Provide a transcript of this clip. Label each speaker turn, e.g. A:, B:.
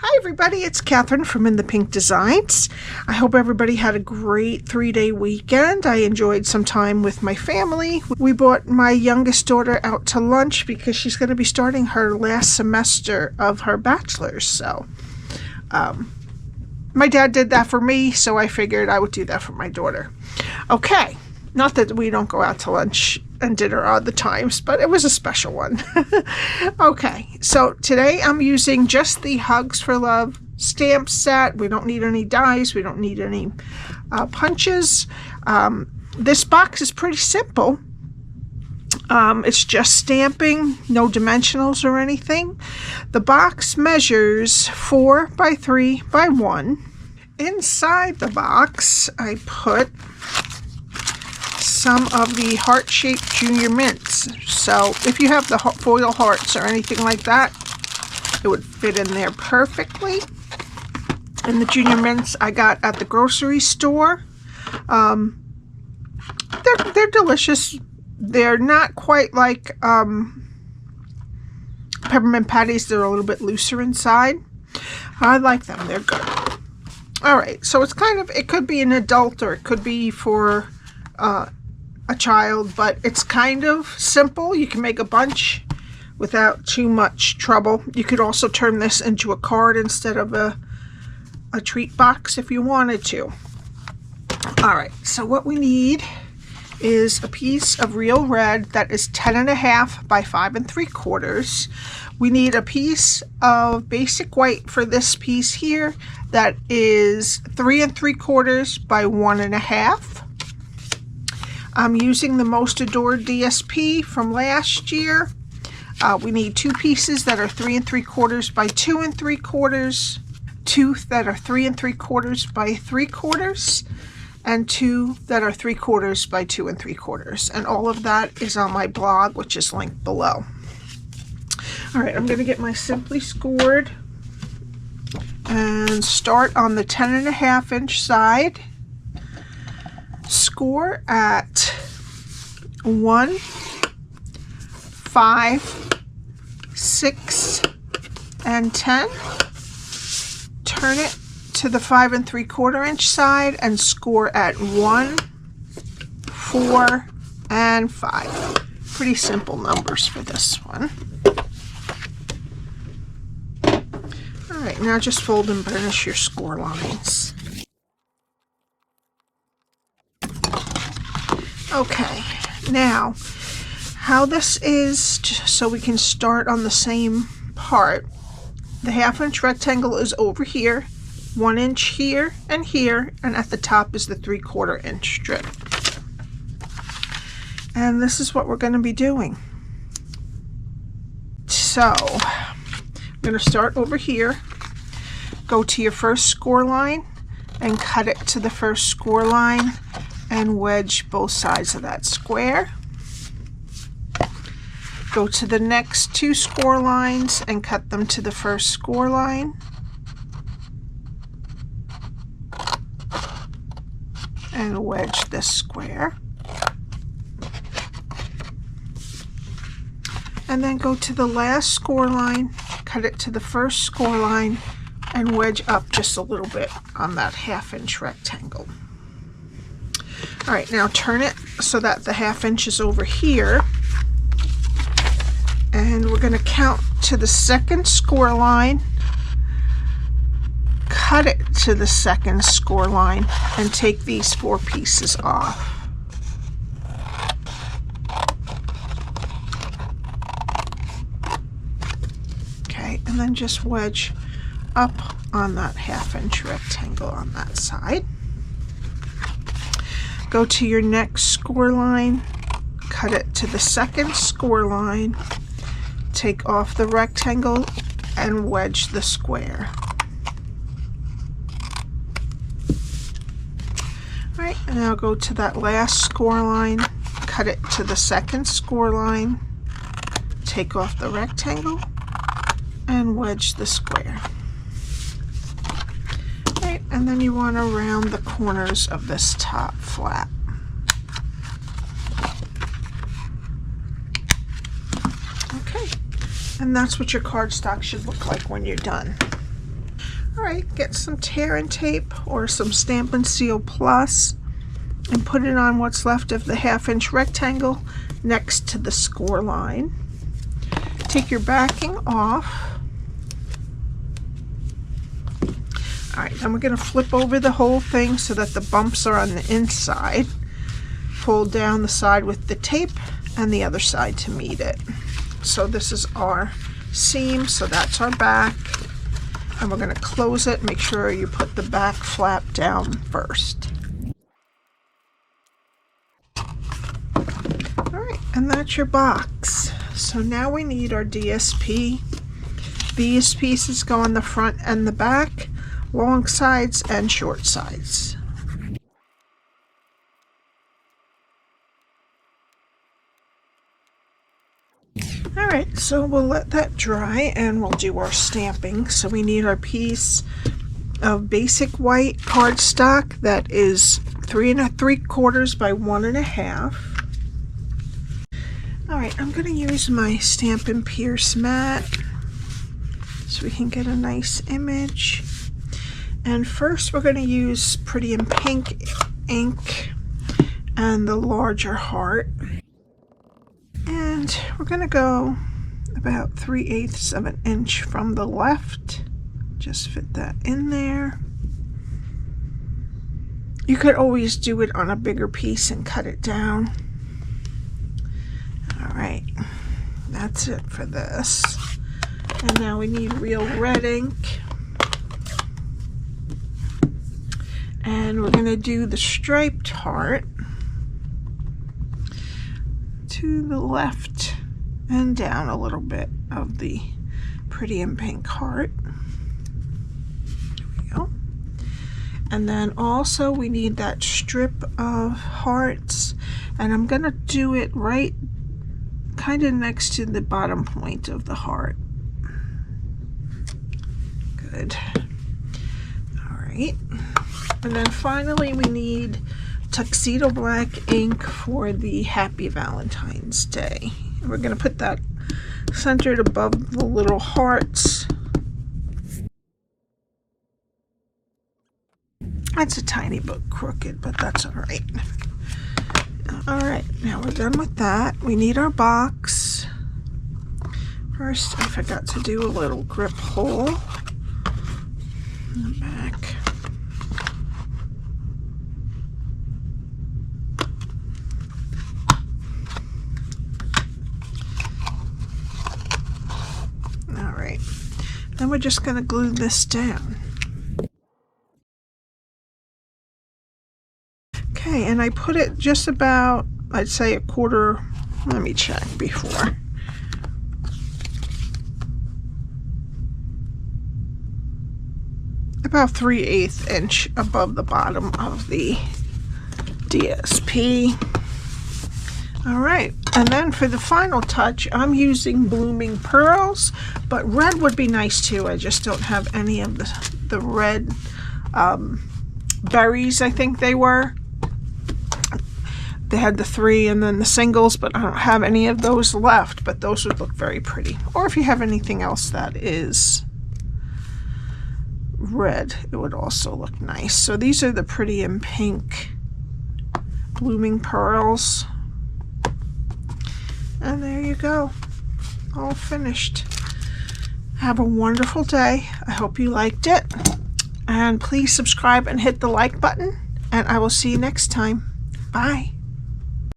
A: Hi everybody, it's Cathryn from In the Pink Designs. I hope everybody had a great 3-day weekend. I enjoyed some time with my family. We brought my youngest daughter out to lunch because she's going to be starting her last semester of her bachelor's. So my dad did that for me, so I figured I would do that for my daughter. Okay, not that we don't go out to lunch and dinner all the times, but it was a special one. Okay, so today I'm using just the Hugs for Love stamp set. We don't need any dies. We don't need any punches. This box is pretty simple. It's just stamping, no dimensionals or anything. The box measures 4 by 3 by 1. Inside the box, I put some of the heart-shaped junior mints. So if you have the foil hearts or anything like that, it would fit in there perfectly. And the junior mints I got at the grocery store. They're delicious. They're not quite like peppermint patties. They're a little bit looser inside. I like them. They're good. All right, so it's kind of, it could be an adult or it could be for a child, but it's kind of simple. You can make a bunch without too much trouble. You could also turn this into a card instead of a treat box if you wanted to. All right, so what we need is a piece of real red that is 10.5 by 5 3/4. We need a piece of basic white for this piece here that is 3 3/4 by 1.5. I'm using the Most Adored DSP from last year. We need 2 pieces that are 3 3/4 by 2 3/4, 2 that are 3 3/4 by 3/4, and 2 that are 3/4 by 2 3/4. And all of that is on my blog, which is linked below. All right, I'm going to get my Simply Scored and start on the 10.5 inch side. Score at 1, 5, 6, and 10. Turn it to the 5 3/4 inch side and score at 1, 4, and 5. Pretty simple numbers for this one. All right, now just fold and burnish your score lines. Okay, now how this is, just so we can start on the same part. The 1/2 inch rectangle is over here, 1 inch here, and at the top is the 3/4 inch strip. And this is what we're going to be doing. So I'm going to start over here, go to your first score line and cut it to the first score line and wedge both sides of that square. Go to the next 2 score lines and cut them to the first score line. And wedge this square. And then go to the last score line, cut it to the first score line, and wedge up just a little bit on that 1/2 inch rectangle. All right, now turn it so that the 1/2 inch is over here. And we're going to count to the second score line, cut it to the second score line, and take these 4 pieces off. Okay, and then just wedge up on that 1/2 inch rectangle on that side. Go to your next score line, cut it to the second score line, take off the rectangle, and wedge the square. All right, and now go to that last score line, cut it to the second score line, take off the rectangle, and wedge the square. Right, and then you want to round the corners of this top flap. Okay, and that's what your cardstock should look like when you're done. Alright, get some tear and tape or some Stampin' Seal Plus and put it on what's left of the 1/2-inch rectangle next to the score line. Take your backing off. Alright, then we're going to flip over the whole thing so that the bumps are on the inside. Fold down the side with the tape and the other side to meet it. So this is our seam, so that's our back. And we're going to close it. Make sure you put the back flap down first. Alright, and that's your box. So now we need our DSP. These pieces go on the front and the back, long sides and short sides. Alright, so we'll let that dry and we'll do our stamping. So we need our piece of basic white cardstock that is 3 3/4 by 1 1/2. Alright, I'm going to use my Stampin' Pierce mat so we can get a nice image. And first we're going to use Pretty in Pink ink and the larger heart. And we're going to go about 3/8 of an inch from the left. Just fit that in there. You could always do it on a bigger piece and cut it down. Alright, that's it for this. And now we need real red ink. And we're going to do the striped heart to the left and down a little bit of the Pretty in Pink heart. There we go. And then also we need that strip of hearts, and I'm going to do it right kind of next to the bottom point of the heart. Good. All right. And then finally we need Tuxedo Black ink for the Happy Valentine's Day. We're going to put that centered above the little hearts. That's a tiny bit crooked, but that's all right. Alright, now we're done with that. We need our box. First, I forgot to do a little grip hole in the back. Alright, then we're just going to glue this down. Okay, and I put it just about, I'd say a quarter, let me check before. About 3/8 inch above the bottom of the DSP. Alright, and then for the final touch, I'm using blooming pearls, but red would be nice too. I just don't have any of the red berries, I think they were. They had the 3 and then the singles, but I don't have any of those left, but those would look very pretty. Or if you have anything else that is red, it would also look nice. So these are the Pretty in Pink blooming pearls. And there you go, all finished. Have a wonderful day. I hope you liked it. And please subscribe and hit the like button, and I will see you next time. Bye.